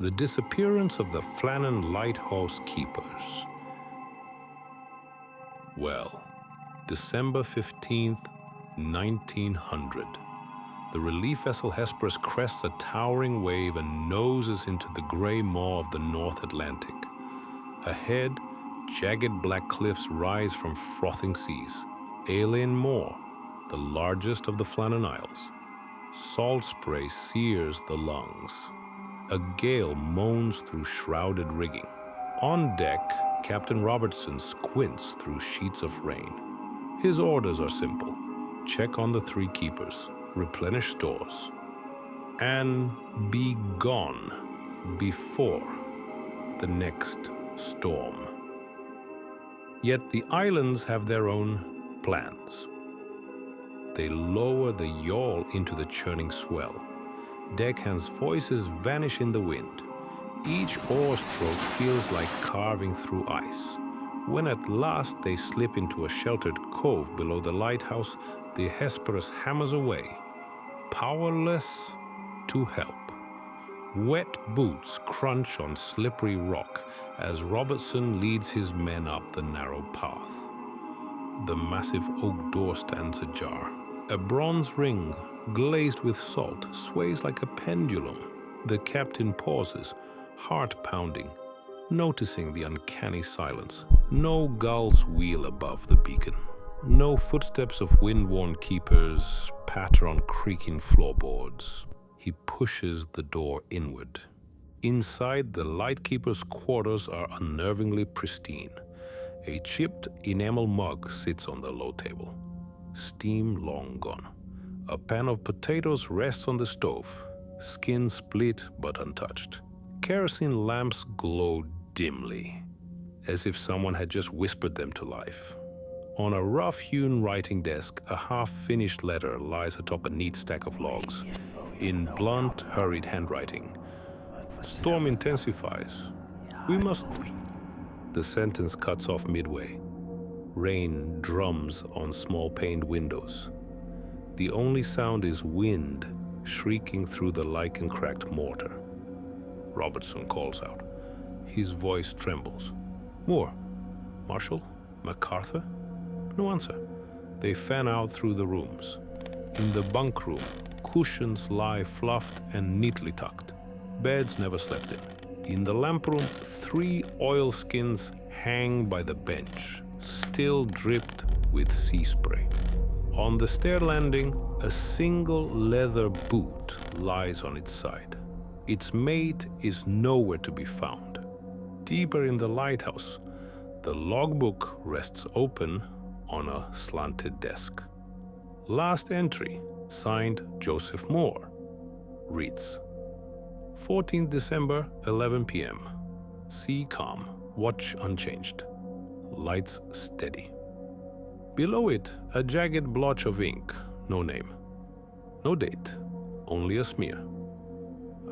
The disappearance of the Flannan Lighthouse keepers. Well, December 15th, 1900. The relief vessel Hesperus crests a towering wave and noses into the gray maw of the North Atlantic. Ahead, jagged black cliffs rise from frothing seas. Alien Moor, the largest of the Flannan Isles. Salt spray sears the lungs. A gale moans through shrouded rigging. On deck, Captain Robertson squints through sheets of rain. His orders are simple. Check on the 3 keepers, replenish stores, and be gone before the next storm. Yet the islands have their own plans. They lower the yawl into the churning swell. Deckhands' voices vanish in the wind. Each oar stroke feels like carving through ice. When at last they slip into a sheltered cove below the lighthouse, the Hesperus hammers away, powerless to help. Wet boots crunch on slippery rock as Robertson leads his men up the narrow path. The massive oak door stands ajar. A bronze ring, glazed with salt, sways like a pendulum. The captain pauses, heart pounding, noticing the uncanny silence. No gulls wheel above the beacon. No footsteps of wind-worn keepers patter on creaking floorboards. He pushes the door inward. Inside, the lightkeeper's quarters are unnervingly pristine. A chipped enamel mug sits on the low table. Steam long gone. A pan of potatoes rests on the stove, skin split but untouched. Kerosene lamps glow dimly, as if someone had just whispered them to life. On a rough-hewn writing desk, a half-finished letter lies atop a neat stack of logs. In blunt, hurried handwriting. Storm intensifies. We must... The sentence cuts off midway. Rain drums on small-paned windows. The only sound is wind shrieking through the lichen-cracked mortar. Robertson calls out. His voice trembles. Moore? Marshall? MacArthur? No answer. They fan out through the rooms. In the bunk room, cushions lie fluffed and neatly tucked. Beds never slept in. In the lamp room, 3 oilskins hang by the bench, still dripped with sea spray. On the stair landing, a single leather boot lies on its side. Its mate is nowhere to be found. Deeper in the lighthouse, the logbook rests open on a slanted desk. Last entry, signed Joseph Moore, reads, 14th December, 11 p.m. Sea calm, watch unchanged. Lights steady. Below it, a jagged blotch of ink, no name. No date, only a smear.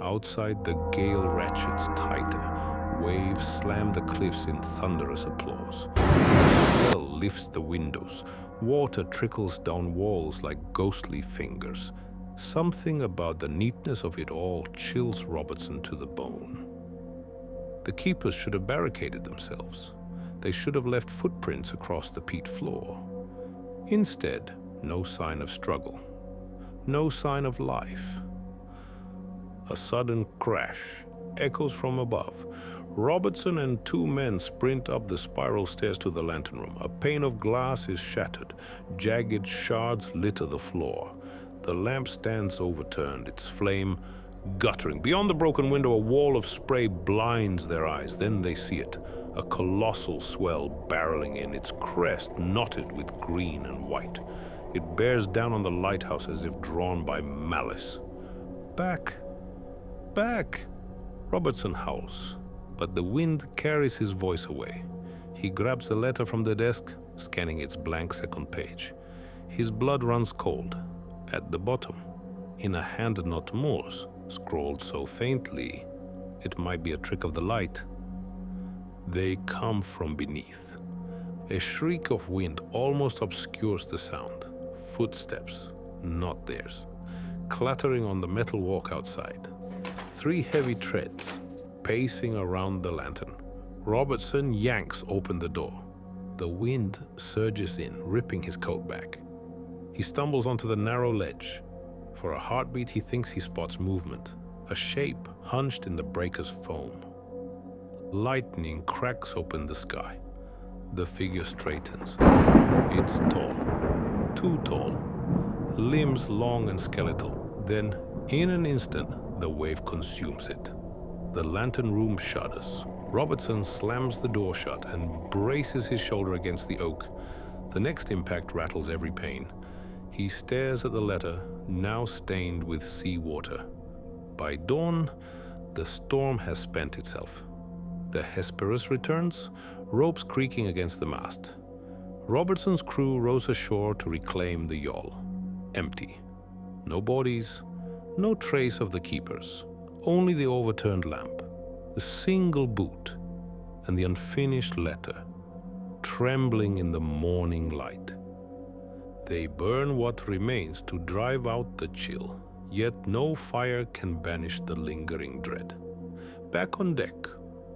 Outside, the gale ratchets tighter. Waves slam the cliffs in thunderous applause. The swell lifts the windows. Water trickles down walls like ghostly fingers. Something about the neatness of it all chills Robertson to the bone. The keepers should have barricaded themselves. They should have left footprints across the peat floor. Instead, no sign of struggle. No sign of life. A sudden crash echoes from above. Robertson and 2 men sprint up the spiral stairs to the lantern room. A pane of glass is shattered. Jagged shards litter the floor. The lamp stands overturned, its flame guttering. Beyond the broken window, a wall of spray blinds their eyes. Then they see it, a colossal swell barreling in, its crest knotted with green and white. It bears down on the lighthouse as if drawn by malice. Back! Back! Robertson howls, but the wind carries his voice away. He grabs a letter from the desk, scanning its blank second page. His blood runs cold. At the bottom, in a hand not Moore's, scrawled so faintly, it might be a trick of the light. They come from beneath. A shriek of wind almost obscures the sound. Footsteps, not theirs, clattering on the metal walk outside. 3 heavy treads, pacing around the lantern. Robertson yanks open the door. The wind surges in, ripping his coat back. He stumbles onto the narrow ledge. For a heartbeat, he thinks he spots movement, a shape hunched in the breaker's foam. Lightning cracks open the sky. The figure straightens. It's tall, too tall, limbs long and skeletal. Then, in an instant, the wave consumes it. The lantern room shudders. Robertson slams the door shut and braces his shoulder against the oak. The next impact rattles every pane. He stares at the letter, now stained with seawater. By dawn, the storm has spent itself. The Hesperus returns, ropes creaking against the mast. Robertson's crew rows ashore to reclaim the yawl. Empty. No bodies, no trace of the keepers. Only the overturned lamp, the single boot, and the unfinished letter, trembling in the morning light. They burn what remains to drive out the chill, yet no fire can banish the lingering dread. Back on deck,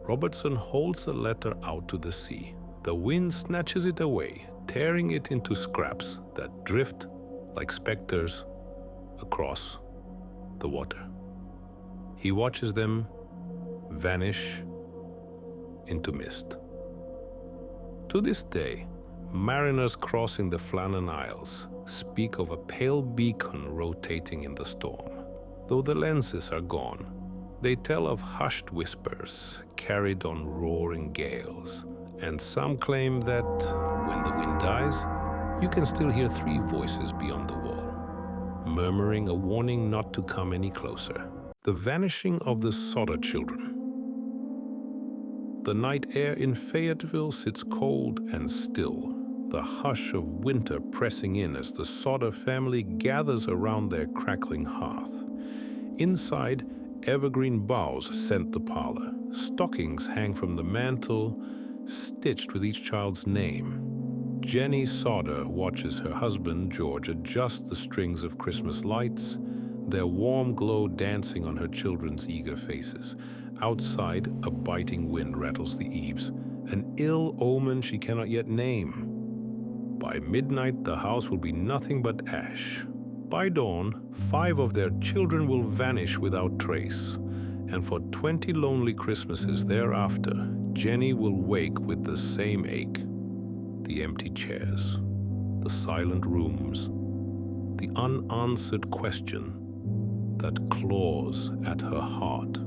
Robertson holds the letter out to the sea. The wind snatches it away, tearing it into scraps that drift like specters across the water. He watches them vanish into mist. To this day, mariners crossing the Flannan Isles speak of a pale beacon rotating in the storm. Though the lenses are gone, they tell of hushed whispers carried on roaring gales, and some claim that when the wind dies, you can still hear three voices beyond the wall, murmuring a warning not to come any closer. The vanishing of the Sodder children. The night air in Fayetteville sits cold and still, the hush of winter pressing in as the Sodder family gathers around their crackling hearth. Inside, evergreen boughs scent the parlor. Stockings hang from the mantel, stitched with each child's name. Jenny Sodder watches her husband, George, adjust the strings of Christmas lights, their warm glow dancing on her children's eager faces. Outside, a biting wind rattles the eaves, an ill omen she cannot yet name. By midnight, the house will be nothing but ash. By dawn, 5 of their children will vanish without trace. And for 20 lonely Christmases thereafter, Jenny will wake with the same ache. The empty chairs, the silent rooms, the unanswered question that claws at her heart.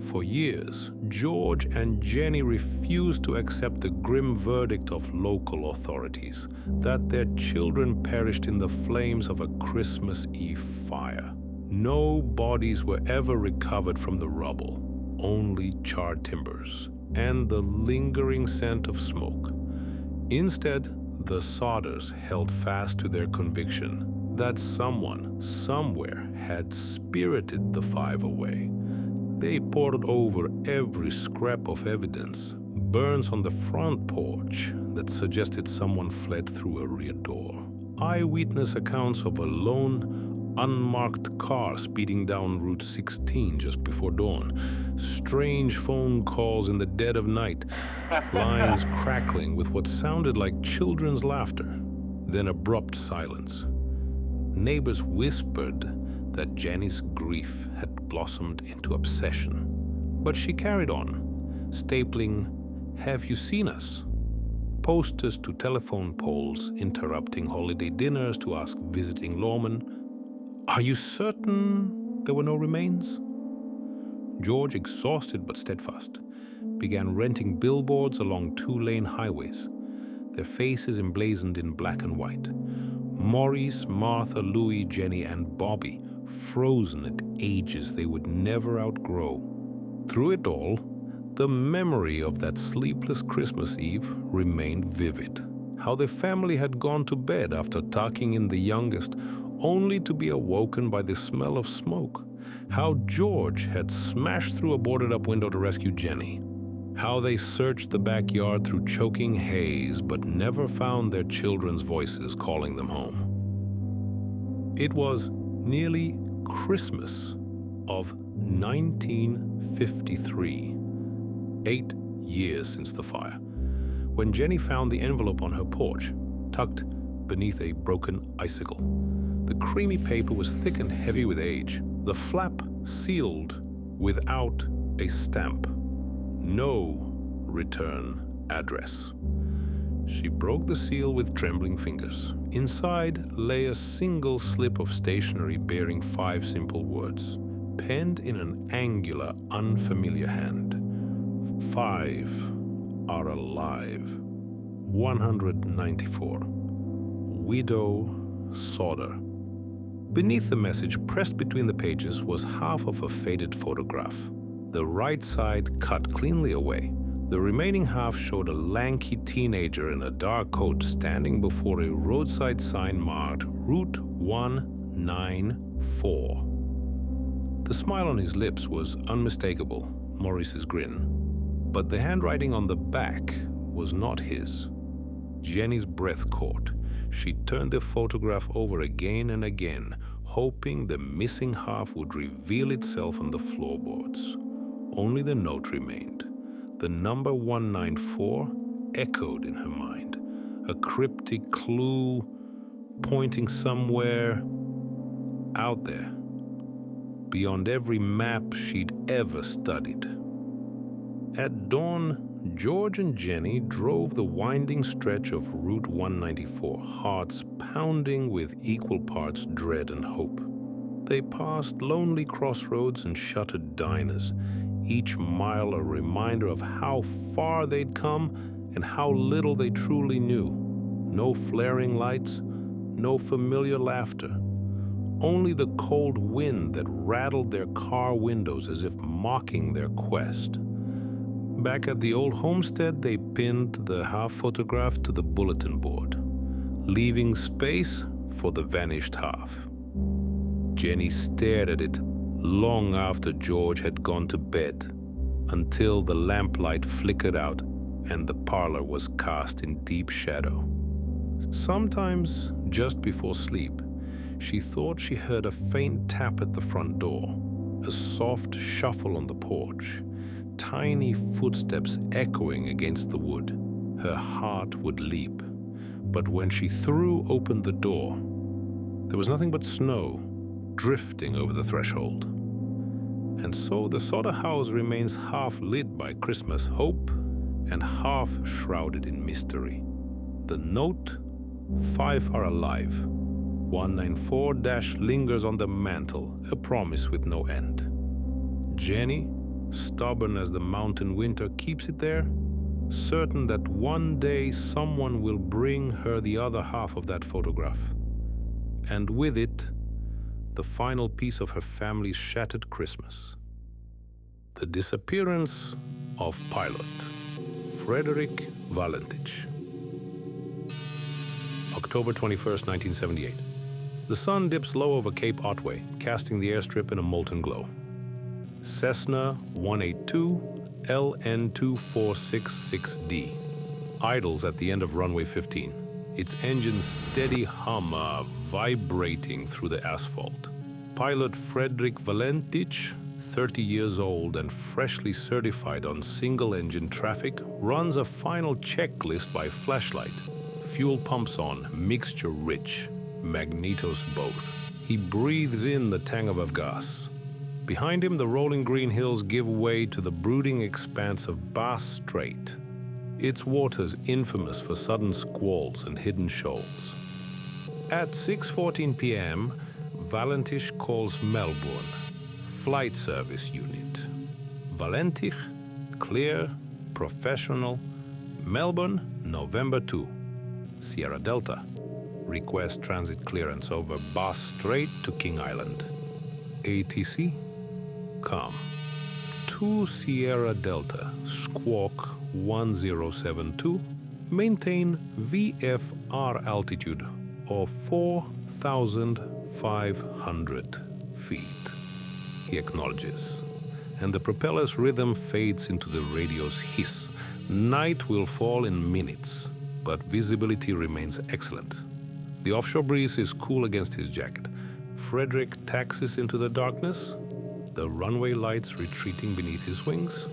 For years, George and Jenny refused to accept the grim verdict of local authorities that their children perished in the flames of a Christmas Eve fire. No bodies were ever recovered from the rubble, only charred timbers and the lingering scent of smoke. Instead, the Sodders held fast to their conviction that someone, somewhere, had spirited the 5 away. They pored over every scrap of evidence, burns on the front porch that suggested someone fled through a rear door, eyewitness accounts of a lone, unmarked car speeding down Route 16 just before dawn, strange phone calls in the dead of night, lines crackling with what sounded like children's laughter, then abrupt silence. Neighbors whispered that Jenny's grief had blossomed into obsession. But she carried on, stapling, "Have you seen us?" posters to telephone poles, interrupting holiday dinners to ask visiting lawmen, "Are you certain there were no remains?" George, exhausted but steadfast, began renting billboards along 2-lane highways, their faces emblazoned in black and white. Maurice, Martha, Louis, Jenny, and Bobby, frozen at ages they would never outgrow. Through it all, the memory of that sleepless Christmas Eve remained vivid. How the family had gone to bed after tucking in the youngest, only to be awoken by the smell of smoke. How George had smashed through a boarded-up window to rescue Jenny. How they searched the backyard through choking haze, but never found their children's voices calling them home. It was nearly Christmas of 1953, 8 years since the fire, when Jenny found the envelope on her porch, tucked beneath a broken icicle. The creamy paper was thick and heavy with age, the flap sealed without a stamp. No return address. She broke the seal with trembling fingers. Inside lay a single slip of stationery bearing 5 simple words, penned in an angular, unfamiliar hand. 5 are alive. 194. Widow Sauder. Beneath the message, pressed between the pages, was half of a faded photograph. The right side cut cleanly away. The remaining half showed a lanky teenager in a dark coat standing before a roadside sign marked Route 194. The smile on his lips was unmistakable, Maurice's grin. But the handwriting on the back was not his. Jenny's breath caught. She turned the photograph over again and again, hoping the missing half would reveal itself on the floorboards. Only the note remained. The number 194 echoed in her mind, a cryptic clue pointing somewhere out there, beyond every map she'd ever studied. At dawn, George and Jenny drove the winding stretch of Route 194, hearts pounding with equal parts dread and hope. They passed lonely crossroads and shuttered diners, each mile a reminder of how far they'd come and how little they truly knew. No flaring lights, no familiar laughter. Only the cold wind that rattled their car windows as if mocking their quest. Back at the old homestead, they pinned the half photograph to the bulletin board, leaving space for the vanished half. Jenny stared at it long after George had gone to bed, until the lamplight flickered out and the parlor was cast in deep shadow. Sometimes, just before sleep, she thought she heard a faint tap at the front door, a soft shuffle on the porch, tiny footsteps echoing against the wood. Her heart would leap. But when she threw open the door, there was nothing but snow drifting over the threshold. And so the Sauder house remains half lit by Christmas hope and half shrouded in mystery. The note, 5 are alive. 194 lingers on the mantel, a promise with no end. Jenny, stubborn as the mountain winter, keeps it there, certain that one day someone will bring her the other half of that photograph. And with it, the final piece of her family's shattered Christmas. The disappearance of pilot Frederick Valentich. October 21st, 1978. The sun dips low over Cape Otway, casting the airstrip in a molten glow. Cessna 182 LN2466D idles at the end of runway 15, its engine's steady hum vibrating through the asphalt. Pilot Frederick Valentich, 30 years old and freshly certified on single-engine traffic, runs a final checklist by flashlight. Fuel pumps on, mixture rich, magnetos both. He breathes in the tang of avgas. Behind him, the rolling green hills give way to the brooding expanse of Bass Strait, its waters infamous for sudden squalls and hidden shoals. At 6:14 p.m., Valentich calls Melbourne, Flight Service Unit. Valentich, clear, professional. Melbourne, November 2. Sierra Delta, request transit clearance over Bass Strait to King Island. ATC, calm. 2 Sierra Delta, squawk 1072, maintain VFR altitude of 4,500 feet. He acknowledges, and the propeller's rhythm fades into the radio's hiss. Night will fall in minutes, but visibility remains excellent. The offshore breeze is cool against his jacket. Frederick taxis into the darkness, the runway lights retreating beneath his wings.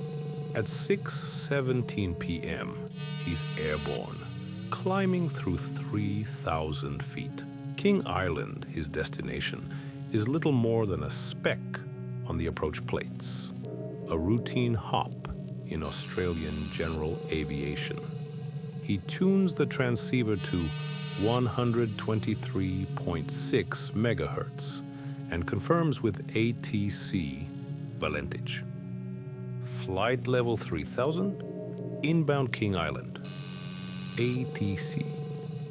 At 6:17 p.m., he's airborne, climbing through 3,000 feet. King Island, his destination, is little more than a speck on the approach plates, a routine hop in Australian general aviation. He tunes the transceiver to 123.6 megahertz and confirms with ATC Valentic. Flight level 3000, inbound King Island. ATC.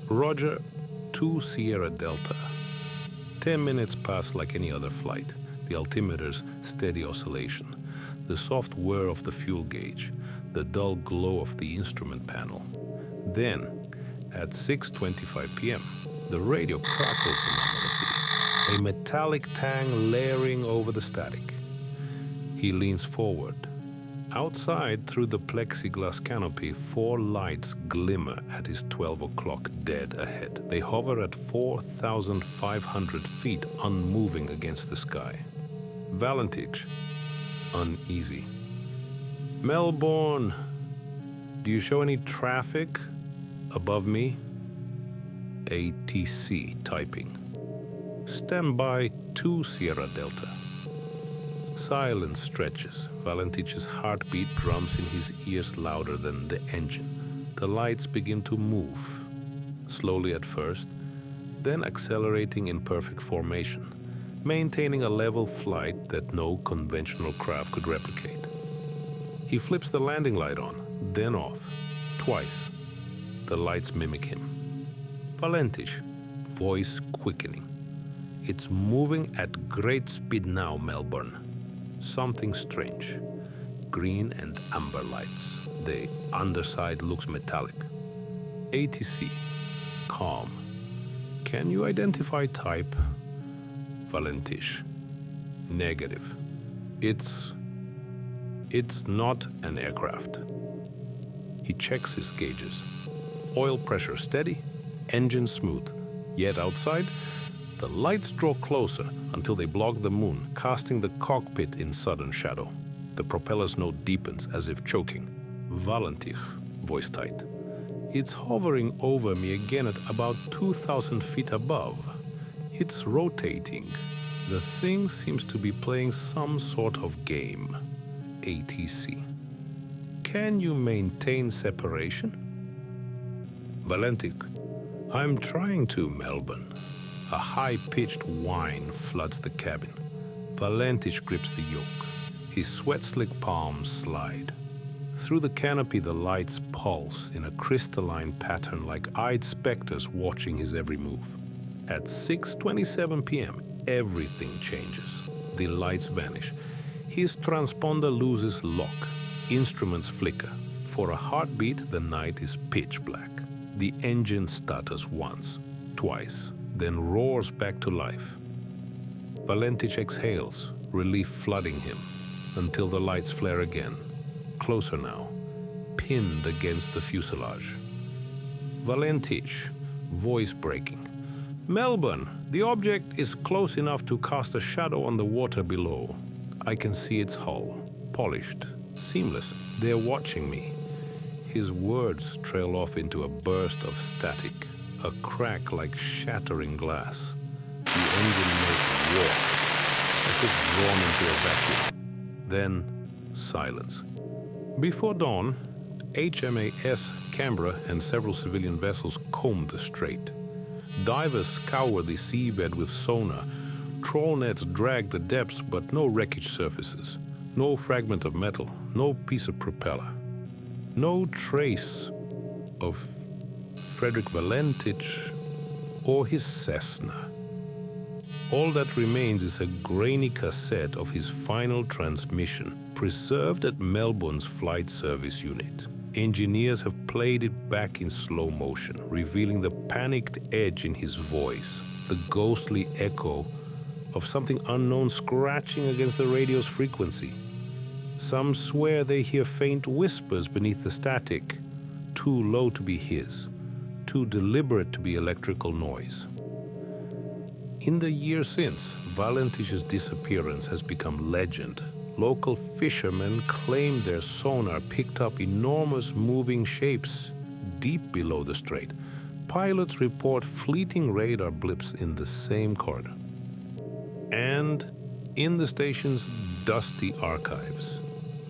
Roger, 2 Sierra Delta. 10 minutes pass like any other flight. The altimeter's steady oscillation, the soft whir of the fuel gauge, the dull glow of the instrument panel. Then, at 6:25 p.m., the radio crackles anomalously, a metallic tang layering over the static. He leans forward. Outside, through the plexiglass canopy, 4 lights glimmer at his 12 o'clock dead ahead. They hover at 4,500 feet, unmoving against the sky. Valentic, uneasy. Melbourne, do you show any traffic above me? ATC typing. Stand by 2 Sierra Delta. Silence stretches. Valentic's heartbeat drums in his ears louder than the engine. The lights begin to move, slowly at first, then accelerating in perfect formation, maintaining a level flight that no conventional craft could replicate. He flips the landing light on, then off, twice. The lights mimic him. Valentic, voice quickening. It's moving at great speed now, Melbourne. Something strange. Green and amber lights. The underside looks metallic. ATC, calm. Can you identify type? Valentic, negative. It's not an aircraft. He checks his gauges. Oil pressure steady, engine smooth. Yet outside, the lights draw closer until they block the moon, casting the cockpit in sudden shadow. The propeller's note deepens as if choking. Valentic, voice tight. It's hovering over me again at about 2,000 feet above. It's rotating. The thing seems to be playing some sort of game. ATC. Can you maintain separation? Valentic. I'm trying to, Melbourne. A high-pitched whine floods the cabin. Valentic grips the yoke. His sweat-slick palms slide. Through the canopy, the lights pulse in a crystalline pattern like eyed specters watching his every move. At 6:27 p.m., everything changes. The lights vanish. His transponder loses lock. Instruments flicker. For a heartbeat, the night is pitch black. The engine stutters once, twice, then roars back to life. Valentic exhales, relief flooding him, until the lights flare again. Closer now, pinned against the fuselage. Valentic, voice breaking. Melbourne, the object is close enough to cast a shadow on the water below. I can see its hull, polished, seamless. They're watching me. His words trail off into a burst of static, a crack like shattering glass. The engine note warps, as if drawn into a vacuum. Then, silence. Before dawn, HMAS Canberra and several civilian vessels comb the strait. Divers scour the seabed with sonar. Trawl nets drag the depths, but no wreckage surfaces. No fragment of metal, no piece of propeller. No trace of Frederick Valentic or his Cessna. All that remains is a grainy cassette of his final transmission, preserved at Melbourne's Flight Service Unit. Engineers have played it back in slow motion, revealing the panicked edge in his voice, the ghostly echo of something unknown scratching against the radio's frequency. Some swear they hear faint whispers beneath the static, too low to be his, too deliberate to be electrical noise. In the years since, Valentich's disappearance has become legend. Local fishermen claim their sonar picked up enormous moving shapes deep below the strait. Pilots report fleeting radar blips in the same corridor. And in the station's dusty archives,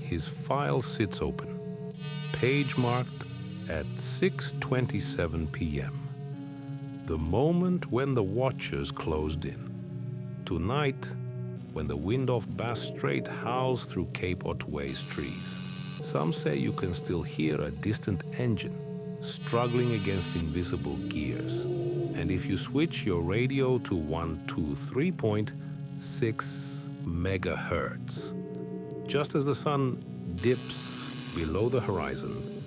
his file sits open, page marked at 6:27 p.m., the moment when the watchers closed in. Tonight, when the wind off Bass Strait howls through Cape Otway's trees, some say you can still hear a distant engine struggling against invisible gears. And if you switch your radio to 123.6 megahertz, just as the sun dips below the horizon,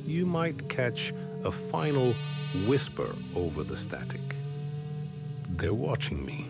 you might catch a final whisper over the static. They're watching me.